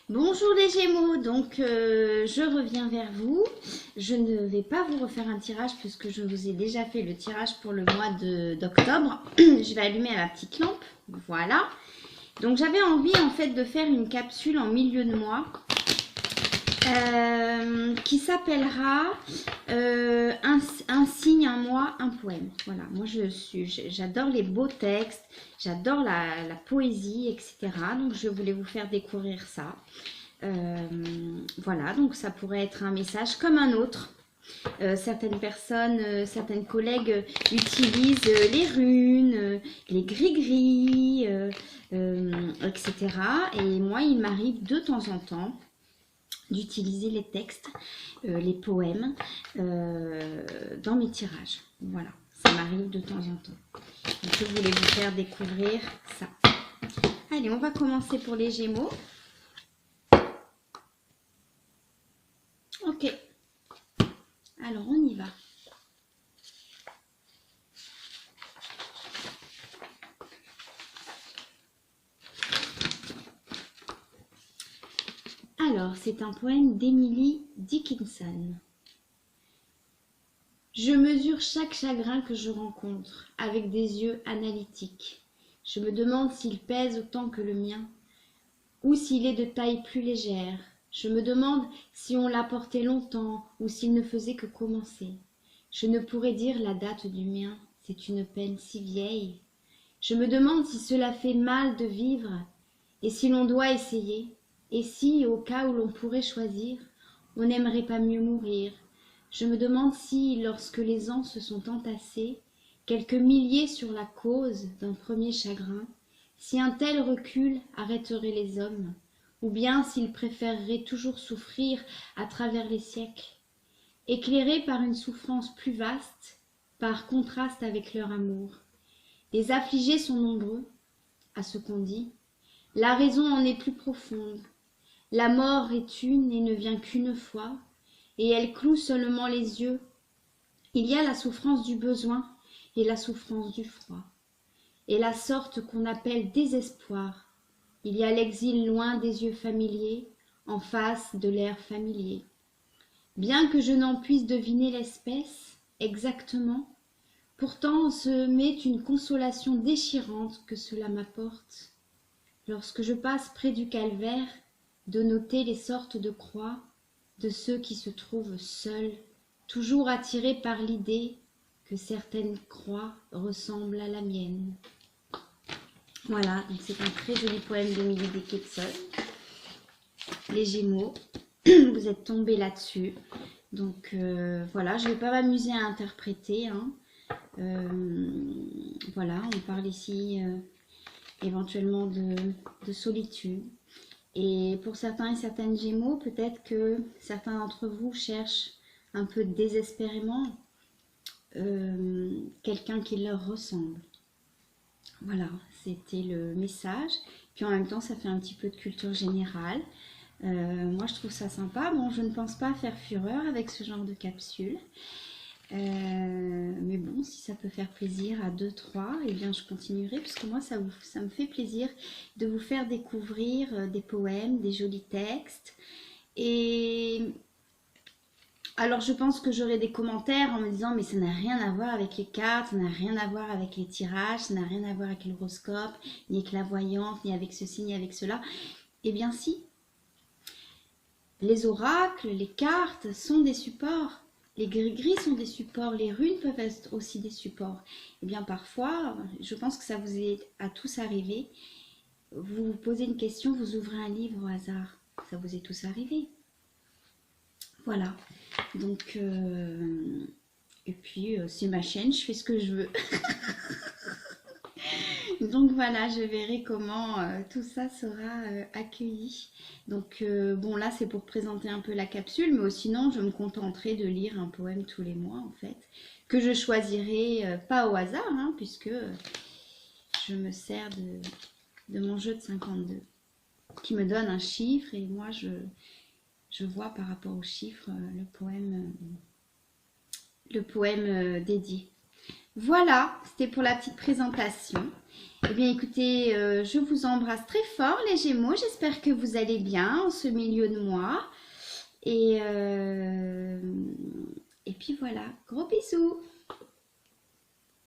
Bonjour les Gémeaux, donc je reviens vers vous. Je ne vais pas vous refaire un tirage puisque je vous ai déjà fait le tirage pour le mois d'octobre. Je vais allumer ma petite lampe, voilà. Donc j'avais envie en fait de faire une capsule en milieu de mois qui s'appellera un signe, un mois, un poème. Voilà, moi j'adore les beaux textes, j'adore la poésie, etc. Donc je voulais vous faire découvrir ça. Voilà, donc ça pourrait être un message comme un autre. Certaines personnes, certaines collègues utilisent les runes, les gris-gris, etc. Et moi, il m'arrive de temps en temps d'utiliser les textes, les poèmes dans mes tirages. Voilà, ça m'arrive de temps en temps. Donc, je voulais vous faire découvrir ça. Allez, on va commencer pour les Gémeaux. Ok, alors on y va. Alors, c'est un poème d'Emily Dickinson. Je mesure chaque chagrin que je rencontre avec des yeux analytiques. Je me demande s'il pèse autant que le mien ou s'il est de taille plus légère. Je me demande si on l'a porté longtemps ou s'il ne faisait que commencer. Je ne pourrais dire la date du mien, c'est une peine si vieille. Je me demande si cela fait mal de vivre et si l'on doit essayer. Et si, au cas où l'on pourrait choisir, on n'aimerait pas mieux mourir. Je me demande si, lorsque les ans se sont entassés, quelques milliers sur la cause d'un premier chagrin, si un tel recul arrêterait les hommes, ou bien s'ils préféreraient toujours souffrir à travers les siècles, éclairés par une souffrance plus vaste, par contraste avec leur amour. Les affligés sont nombreux, à ce qu'on dit. La raison en est plus profonde. La mort est une et ne vient qu'une fois, et elle cloue seulement les yeux. Il y a la souffrance du besoin et la souffrance du froid, et la sorte qu'on appelle désespoir. Il y a l'exil loin des yeux familiers, en face de l'air familier. Bien que je n'en puisse deviner l'espèce exactement, pourtant ce m'est une consolation déchirante que cela m'apporte. Lorsque je passe près du calvaire, de noter les sortes de croix de ceux qui se trouvent seuls, toujours attirés par l'idée que certaines croix ressemblent à la mienne. Voilà, donc c'est un très joli poème d'Emily Dickinson. Les Gémeaux, vous êtes tombés là-dessus. Donc voilà, je ne vais pas m'amuser à interpréter. Voilà, on parle ici éventuellement de solitude. Et pour certains et certaines Gémeaux, peut-être que certains d'entre vous cherchent un peu désespérément quelqu'un qui leur ressemble. Voilà, c'était le message. Puis en même temps, ça fait un petit peu de culture générale. Moi, je trouve ça sympa. Bon, je ne pense pas faire fureur avec ce genre de capsule. Mais bon, si ça peut faire plaisir à 2-3, eh bien je continuerai, puisque moi ça me fait plaisir de vous faire découvrir des poèmes, des jolis textes. Et alors je pense que j'aurai des commentaires en me disant mais ça n'a rien à voir avec les cartes, ça n'a rien à voir avec les tirages, ça n'a rien à voir avec l'horoscope, ni avec la voyante, ni avec ceci, ni avec cela. Eh bien si, les oracles, les cartes sont des supports. Les gris-gris sont des supports, les runes peuvent être aussi des supports. Et bien parfois, je pense que ça vous est à tous arrivé, vous vous posez une question, vous ouvrez un livre au hasard. Ça vous est tous arrivé. Voilà. Donc, et puis c'est ma chaîne, je fais ce que je veux. Donc voilà, je verrai comment tout ça sera accueilli. Donc bon, là c'est pour présenter un peu la capsule, mais sinon je me contenterai de lire un poème tous les mois en fait, que je choisirai pas au hasard, hein, puisque je me sers de mon jeu de 52, qui me donne un chiffre et moi je vois par rapport au chiffre le poème dédié. Voilà, c'était pour la petite présentation. Eh bien, écoutez, je vous embrasse très fort, les Gémeaux. J'espère que vous allez bien en ce milieu de mois. Et, et puis voilà, gros bisous.